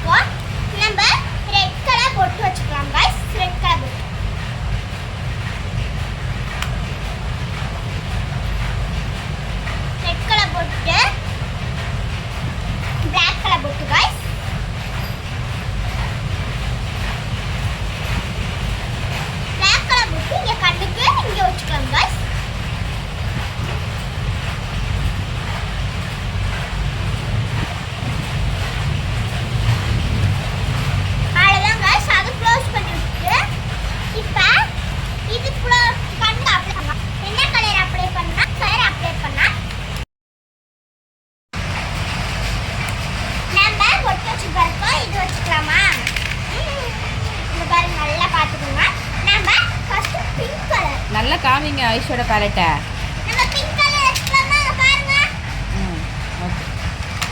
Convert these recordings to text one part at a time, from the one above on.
இப்போ நம்ம red colour பொட்டு வச்சுக்கலாம் गाइस. ரெட் கலர் பொட்டு, ரெட் கலர் பொட்டு, black கலர் பொட்டு गाइस. black கலர் பொட்டு இங்க கண்ணுக்கு இங்க வச்சுக்கலாம் गाइस. நல்லா காமிங்க ஐஷோட பேலட்டை. நம்ம பிங்க் கலர் எடுத்துக்கலாமா? பாருங்க. ஓகே.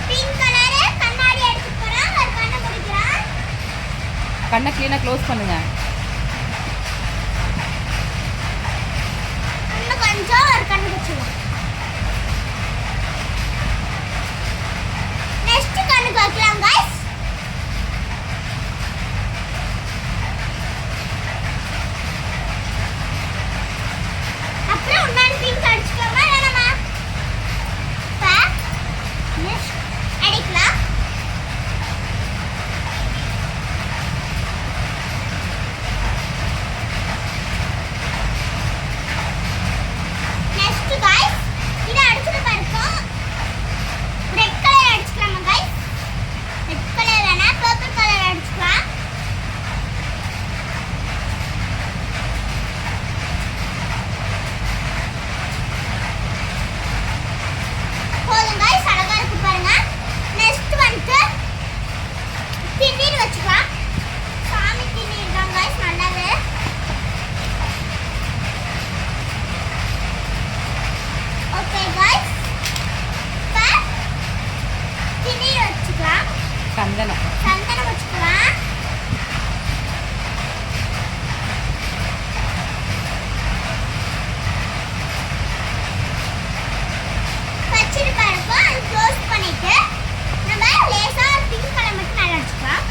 பிங்க் கலர் கண்ணாடி எடுத்துக்கறோம். ஒரு கண்ணை மூடிக்கலாம். கண்ணை க்ளீனா க்ளோஸ் பண்ணுங்க. இன்னும் கொஞ்சம் ஒரு கண்ணு வச்சுக்கலாம். நெக்ஸ்ட் கண்ணுக்கு வைக்கலாம் गाइस. அப்புறம் இன்னொரு பிங்க் அடிச்சுக்கலாமா வேணாமா? நெக்ஸ்ட் அடிக்கலாம். நெக்ஸ்ட் गाइस இத அடிச்சிட்டு பாருங்க. ரெட் கலர் அடிச்சுக்கலாமா गाइस? ரெட் கலர் வேணா பர்பிள் கலர் அடிச்சுக்கலாம். போதும் गाइस, அழகா இருக்கு பாருங்க. நெக்ஸ்ட் வந்து திண்ணீர் வச்சுக்கலாம். சாமி திண்ணீர் தான் गाइस, நல்லது. ஓகே गाइस, இப்போ திண்ணீர் வச்சுக்கலாம். சந்தனம் சந்தனம் வச்சுக்கலாம். வச்சிட்டு பாருங்க. அது க்ளோஸ் பண்ணிட்டு நம்ம லேசா பிங்க் கலர் மட்டும் நல்லா அடிச்சுக்கலாம்.